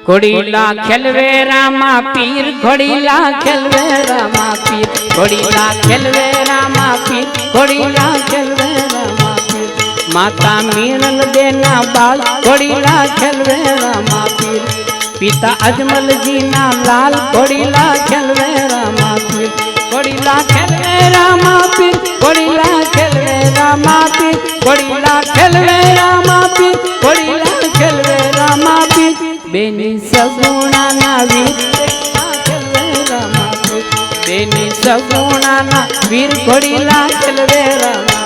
घोड़ीला खेलवे रामा पीर घोड़ीला खेलवे रामा पीर घोड़ीला खेलवे रामा पीर घोड़ीला खेलवे रामा पीर माता मीणल देना बाल घोड़ीला खेलवे रामा पीर पिता अजमल जी ना लाल घोड़ीला खेलवे रामा पीर घोड़ीला खेलवे रामा पीर घोड़ीला खेलवे रामा पीर घोड़ीला खेलवे रामा पीर घोड़ीला खेलवे रामा पीर बेनी सगुणा ना वीर खेलवे रामा पीर बेनी सगुणा ना वीर घोड़ीला खेलवे रामा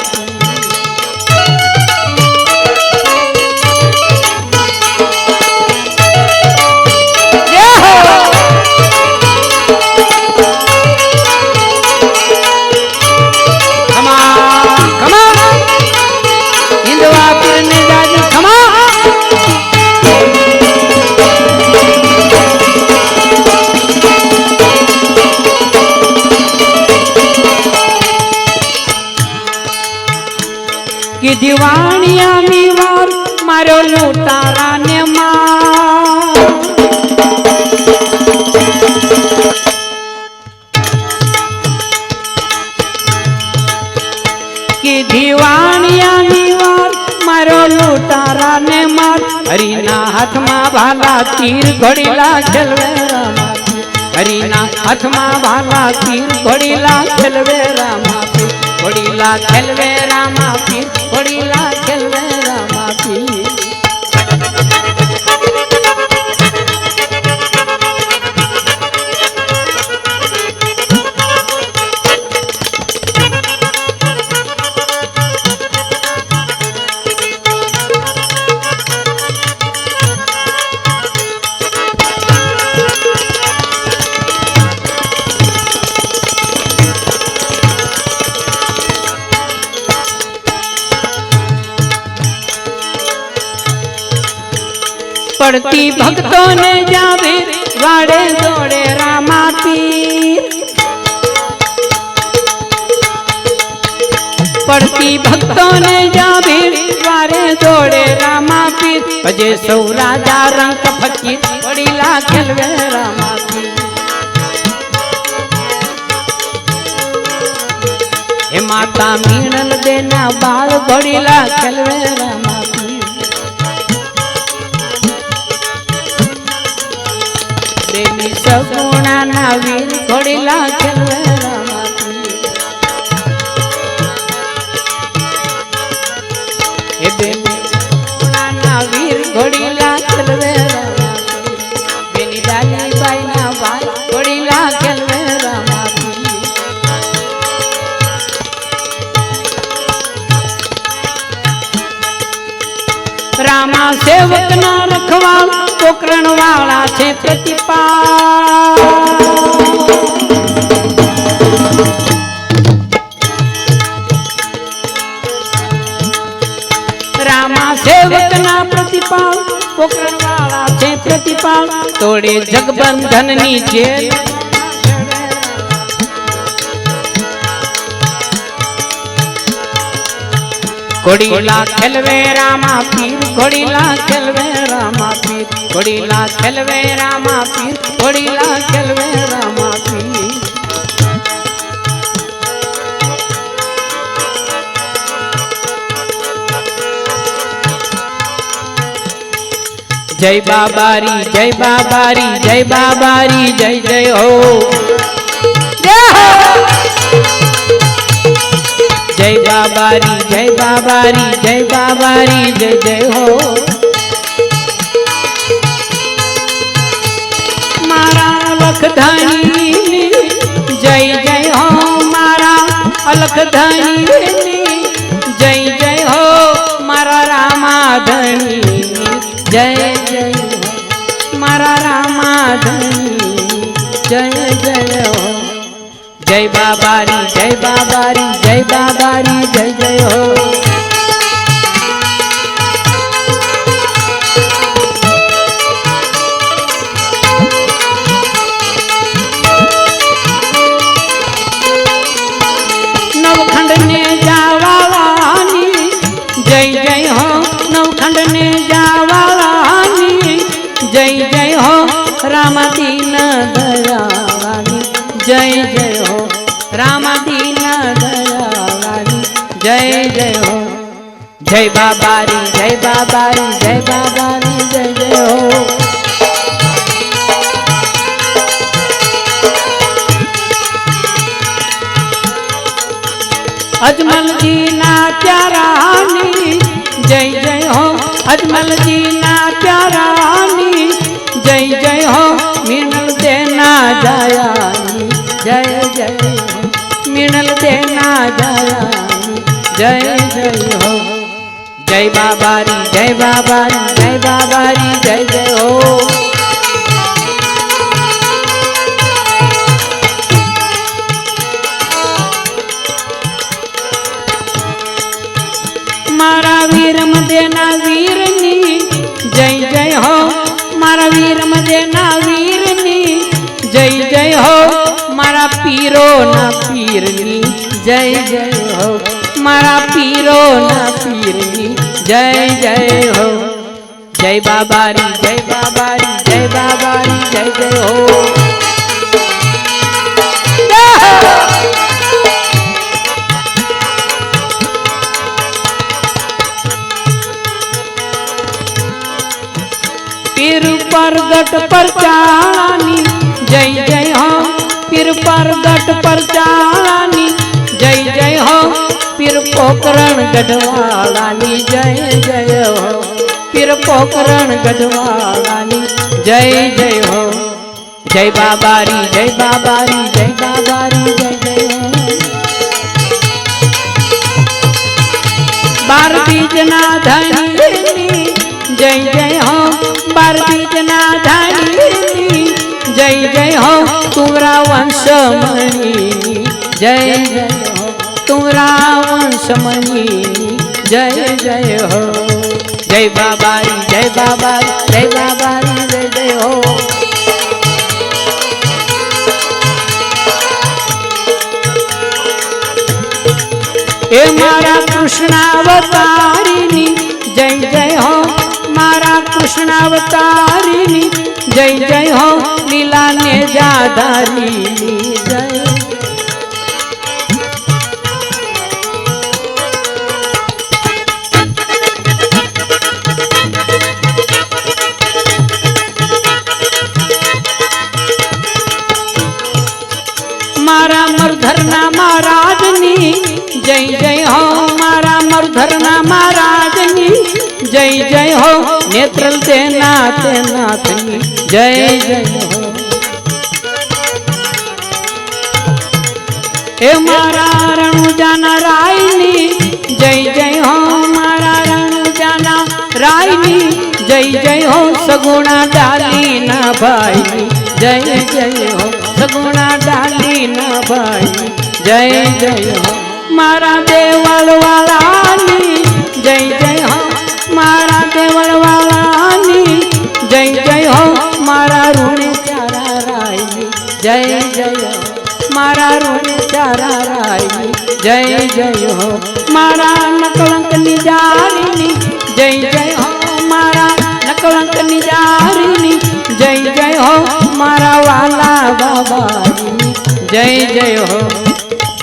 की दीवानिया मीवार मारो लूटारा ने मार की दीवानिया मीवार मारो लूटारा ने मार हरीना हाथ में भाला तीर घोड़ीला खेलवे रामा हरीना हाथ में भाला तीर घोड़ीला खेलवे रामा घोड़ीला खेलवे रामा पीर घोड़ीला खेलवे रामा पीर पड़ती भक्तों ने जावे वाड़े दौड़े रामा पीर पड़ती भक्तों ने जावे वाड़े दौड़े रामा पीर बजे सौ राजा रंग फकीर घोड़ीला खेलवे रामा पीर हे माता मीणल देना बाल घोड़ीला खेलवे रामा सगुणा ना वीर घोड़ीला खेलवे रामा हे बेनी सगुणा ना वीर घोड़ीला खेलवे रामा बेनी दादी बाई ना बाई घोड़ीला खेलवे रामा रामा सेवक ना रखवाला पोकरण वाला छे प्रतिपाल रामा सेवक ना प्रतिपाल पोकरण वाला छे प्रतिपाल तोड़े जगबंधन नीचे घोड़ीला खेलवे रामा पीर घोड़ीला खेलवे रामा पीर घोड़ीला खेलवे रामा पीर घोड़ीला खेलवे रामा पीर जय बाबारी जय बाबारी जय बाबारी जय जय हो जय बाबारी जय बाबारी जय बाबारी जय जय हो मारा अलखधानी जय जय हो मारा अलखधानी जय जय हो मारा रामाधनी जय जय हो मारा रामाधनी जय जय हो जय बाबारी जय बाबारी जय बाबारी जय जय हो नवखंड ने जावानी जय जय हो नवखंड ने जावानी जय जय हो रामा दीन दयालानी जय जय हो रामा दीन दयालानी जय जय हो जय बाबारी जय बाबारी जय बाबारी जय जय हो अजमल जी ना प्यारानी जय जय हो अजमल जी ना प्यारानी जय जय हो मिनल देना जायानी जय जय हो मिनल देना जायानी जय जय हो जय बाबारी जय बाबारी जय बाबारी जय जय हो मारा वीर मदेना वीरनी जय जय हो मारा वीर मदेना वीरनी जय जय हो मारा पीरो ना पीरनी जय जय हो मारा पीरो ना पीरनी जय जय हो जय बाबारी जय बाबारी जय बाबारी जय जय हो पीर परगट पर चालानी जय जय हो पीर परगट पर चालानी जय जय हो पीर पोकरण गढ़वालानी जय जय हो पीर पोकरण गढ़वालानी जय जय हो जय बाबारी जय बाबारी जय बाबारी जय जय हो बार बीजना धनी जय जय हो बार बीजना धनी जय जय हो तुमरा वंश मणि जय जय हो तुमरा वंश मणि जय जय हो जय बाबारी जय बाबारी जय बाबारी जय जय हो ए मारा कृष्णावतारिणी जय जय हो मारा कृष्णावतारिणी जय जय हो लीला ने जाधारिणी जय मारा मरधरना महाराजनी जय जय हो मारा मरधरना महाराजनी जय जय हो नेत्रल देना नाथनी जय जय हो हे मारा रणुजाना रायनी जय जय हो मारा रणुजाना रायनी जय जय हो सगुणा डाली ना भाई जय जय हो सगुणा डाली ना भाई जय जय हो मारा देवल वालानी जय जय हो मारा देवल वालानी जय जय हो मारा ऋण चारा रायनी जय जय हो मारा ऋण चारा रायनी जय जय हो मारा नकलंक निजारिनी जय जय हो मारा नकलंक निजारिनी जय जय हो मारा वाला बाबारिनी जय जय हो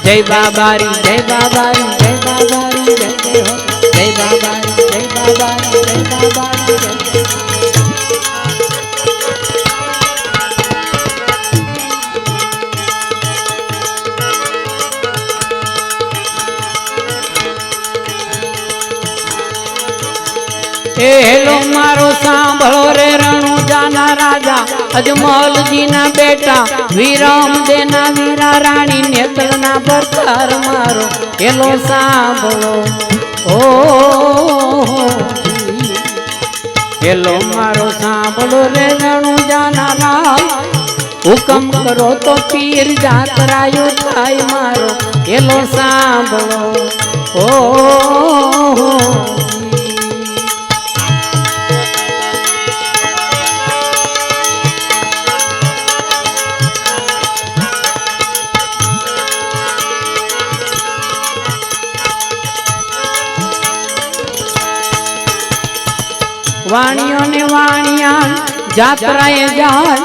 जय बाबारी जय बाबारी जय बाबारी जय जय हो जय बाबारी जय बाबारी जय बाबारी जय जय हेलो मारो सांभळो रे रणुजाना राजा अजमल जी ना बेटा वीराम देना वीरा रानी नेत्रना प्रकार मारो हेलो सांभळो ओ हेलो मारो सांभळो रे रणुजाना राजा हुकम करो तो पीर जातरायो थाय मारो हेलो सांभळो ओ वाणियों ने वाणिया जात्राए जाय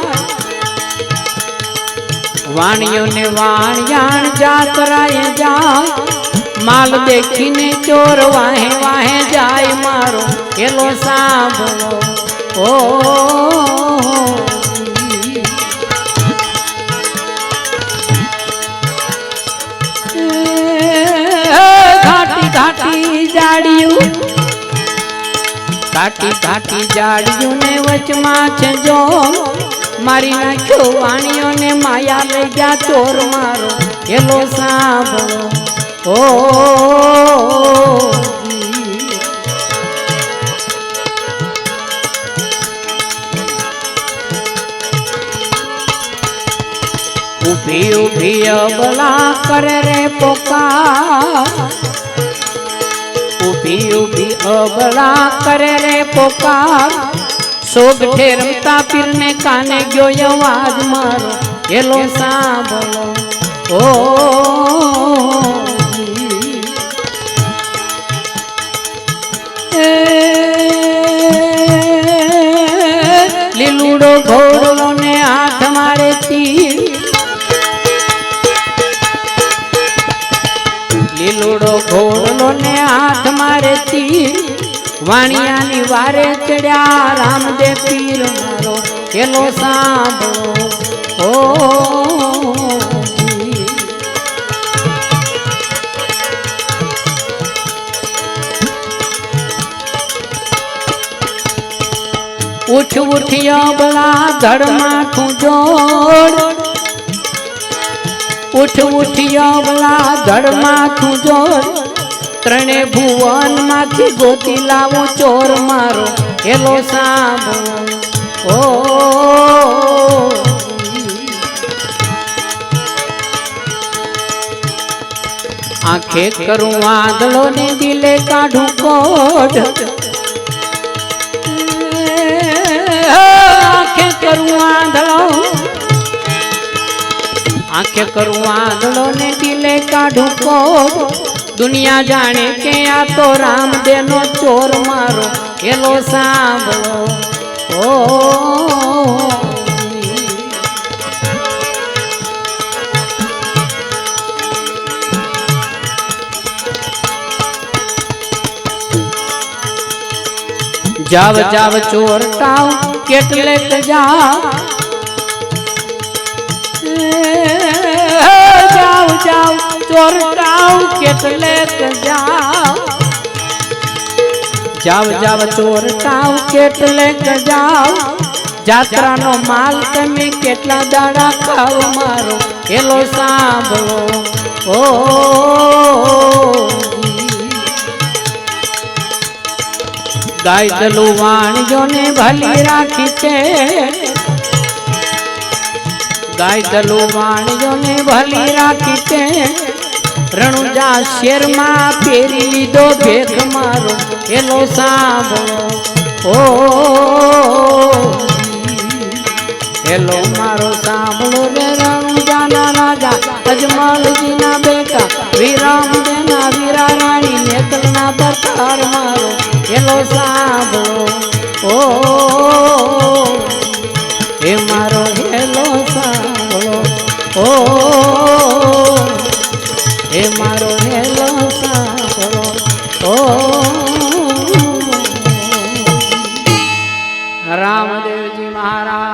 વાણિયો ને વાણિયાણ જાતરાએ જાય માલ દેખીને ચોર વાહે વાહે જાય મારો એલો સાંભળો ઓ ઘાટી ઘાટી જાડિયું ઘાટી ઘાટી જાડિયું ને વચમાં છે જો મારી નાખ્યો વાણિયો ને માયા લઈ ગયા ચોર મારો એલો સાંભળો ઓ ઉભી ઉભી અબલા કરે રે પોકાર ઉભી ઉભી અબલા કરે રે પોકાર સોગઠે રમતા પીરને કાને ગયો અવાજ મારો એલો સાંભળો ઓ લીલુડો ઘોડલો ને હાથ મારે તીર લીલુડો ઘોડલો ને હાથ મારે તીર વાણિયાની વારે ચડ્યા રામદેવ પીર મારો એલો સાંભળો ઓ ઉઠ ઉઠિયો બલા ધડ માથું જોડ ઉઠ ઉઠિયો બલા ધડ માથું જોડ ત્રણે ભુવન માંથી ગોતી લાવું ચોર મારો એલો સાંભળો ઓ આંખે કરું વાદળો ને દિલે કાઢું કોઢ આંખે કરું વાદળો આંખે કરું વાદળો ને દિલે કાઢું કોઢ દુનિયા જાણે કે આ તો રામદેવ નો ચોર મારો એલો સાંભળો ઓ જાવ જાવ ચોરટાવ કેટલેક જાવ જાવ જાવ ચોરટાવ કેટલેક જાવ જાવ જાવ ચોરટાવ કેટલેક જાવ જાત્રાનો માલ તમે કેટલા દાડા ખાવ મારો એલો સાંભળો ઓ ગાય દલુ વાણિયો ને ભલી રાખી છે ગાય દલુ વાણિયો ને ભલી રાખી છે રણુજા શેરમાં ફેરી લીધો ભેખ મારો એલો સાંભળો ઓ એલો મારો સાંભળો રે રણુજાના રાજા અજમલજી ના બેટા વિરામદેના વીરા રાણી નેતરના બતાર મારો એલો સાંભળો ઓ એ મારો એલો સાંભળો ઓ એ મારો એલો સાંભળો ઓ રામદેવજી મહારાજ